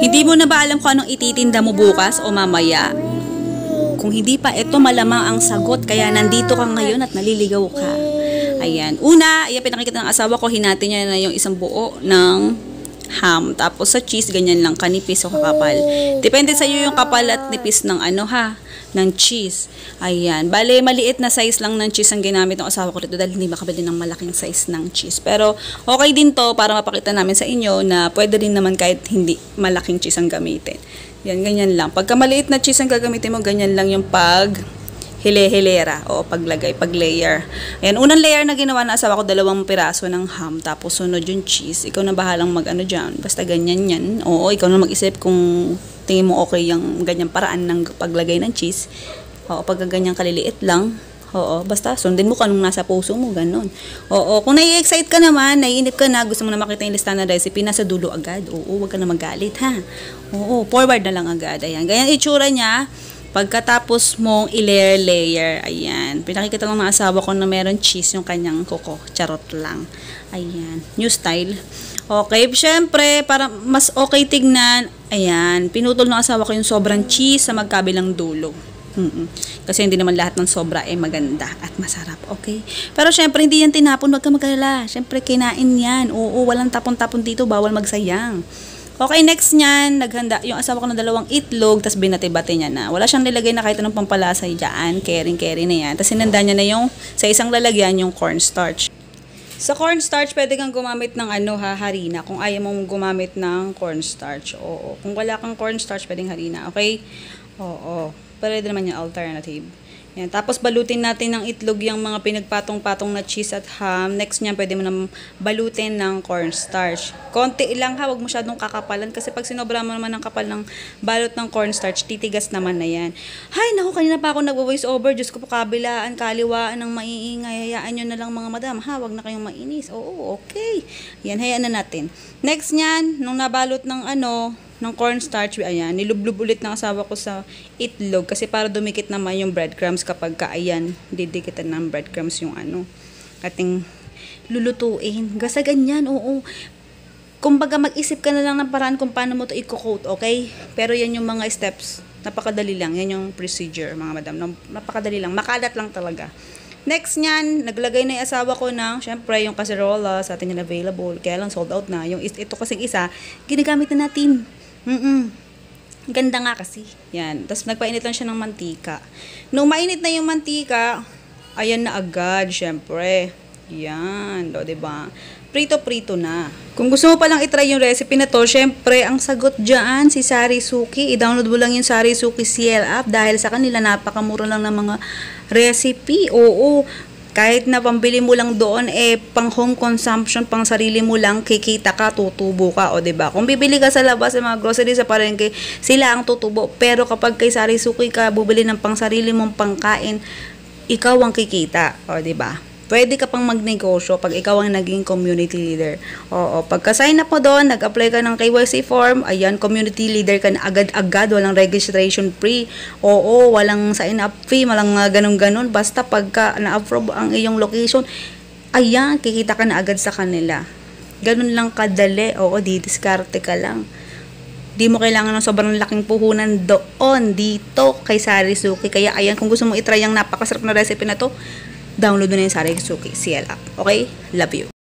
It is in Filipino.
Hindi mo na ba alam kung anong ititinda mo bukas o mamaya? Kung hindi pa, ito malamang ang sagot. Kaya nandito ka ngayon at naliligaw ka. Ayan. Una, ayan, pinakikita ng asawa ko, hinati niya na yung isang buo ng ham. Tapos sa cheese, ganyan lang, kanipis o kakapal. Depende sa iyo yung kapal at nipis ng ng cheese. Ayan. Bale, maliit na size lang ng cheese ang ginamit ng asawa ko dito dahil hindi makabili ng malaking size ng cheese. Pero, okay din to para mapakita namin sa inyo na pwede rin naman kahit hindi malaking cheese ang gamitin. Yan, ganyan lang. Pagka maliit na cheese ang gagamitin mo, ganyan lang yung hilera o paglagay, pag-layer. Ayan, unang layer na ginawa na asawa ko, 2 piraso ng ham, tapos sunod yung cheese. Ikaw na bahalang mag-ano dyan. Basta ganyan yan. Oo, ikaw na mag-isip kung tingin mo okay yung ganyang paraan ng paglagay ng cheese. Oo, pagka ganyan kaliliit lang. Oo, basta sundin mo kung anong nasa puso mo, ganun. Oo, kung nai-excite ka naman, naiinip ka na, gusto mo na makita yung listahan na recipe, nasa dulo agad. Oo, wag ka na magalit, ha? Oo, forward na lang agad. Ayan, ganyan itsura niya. Pagkatapos mong i-layer, ayan. Pinakikita lang ng asawa ko na meron cheese yung kanyang kuko. Charot lang. Ayan, new style. Okay, syempre, para mas okay tignan, ayan, pinutol ng asawa ko yung sobrang cheese sa magkabilang dulo. Kasi hindi naman lahat ng sobra ay maganda at masarap, okay? Pero syempre hindi yan tinapon, wag ka mag-alala. Syempre kinain yan. Oo, walang tapon-tapon dito, bawal magsayang. Okay, next niyan, naghanda yung asawa ko ng 2 itlog, tas binati-bati niya na. Wala siyang nilagay na kahit anong pampalasa diyan, kering-kering na yan. Tas sinanda niya na yung sa isang lalagyan yung cornstarch. Sa cornstarch, pwede kang gumamit ng harina. Kung ayaw mong gumamit ng cornstarch. Oo. Kung wala kang cornstarch, pwedeng harina. Okay? Oo. Pwede naman yung alternative. Yan. Tapos balutin natin ng itlog yung mga pinagpatong-patong na cheese at ham. Next niyan, pwede mo na balutin ng cornstarch. Konti lang ha, huwag masyadong kakapalan. Kasi pag sinobra mo naman ng kapal ng balot ng cornstarch, titigas naman na yan. Hay, naku, kanina pa ako nag-voice over. Diyos ko po, kabilaan, kaliwaan ng maiingay. Hayaan nyo na lang mga madam. Ha, huwag na kayong mainis. Oo, okay. Yan, hayaan na natin. Next niyan, nung nabalot ng cornstarch, ayan, nilublub ulit ng asawa ko sa itlog kasi para dumikit naman yung breadcrumbs kapag ayan, didikitan ng breadcrumbs yung ating lulutuin. Gasa ganyan, oo. Kumbaga mag-isip ka na lang ng paraan kung paano mo ito i-coat, okay? Pero yan yung mga steps, napakadali lang. Yan yung procedure, mga madam. Napakadali lang, makalat lang talaga. Next niyan, naglagay na yung asawa ko ng, syempre, yung caserola sa atin yung available. Kaya lang sold out na. Yung ito kasing isa, ginagamit na natin. Ganda nga kasi. Yan. Tapos nagpainit lang siya ng mantika. Nung mainit na yung mantika, ayan na agad, syempre. Yan. O, diba? Prito-prito na. Kung gusto mo palang itry yung recipe na to, syempre, ang sagot dyan, si Sari Suki. I-download mo lang yung Sari Suki CL app dahil sa kanila napakamura lang ng mga recipe. Oo. Kahit na pambili mo lang doon, pang home consumption, pang sarili mo lang, kikita ka, tutubo ka, o diba? Kung bibili ka sa labas, sa mga grocery, sa palengke, sila ang tutubo. Pero kapag kay Sari Suki ka, bubili ng pang sarili mong pangkain, ikaw ang kikita, o diba? Pwede ka pang magnegosyo pag ikaw ang naging community leader. Oo, pagka-sign up mo doon, nag-apply ka ng KYC form, ayan, community leader ka na agad-agad, walang registration fee. Oo, walang sign up fee, walang ganun-ganun. Basta pagka na-approve ang iyong location, ayan, kikita ka na agad sa kanila. Ganun lang kadali. Oo, didiskarte ka lang. Di mo kailangan ng sobrang laking puhunan doon, dito, kay Sari Suki. Kaya ayan, kung gusto mo itry ang napakasarap na recipe na to, download mo na yung Sari Suki CL app. Okay? Love you.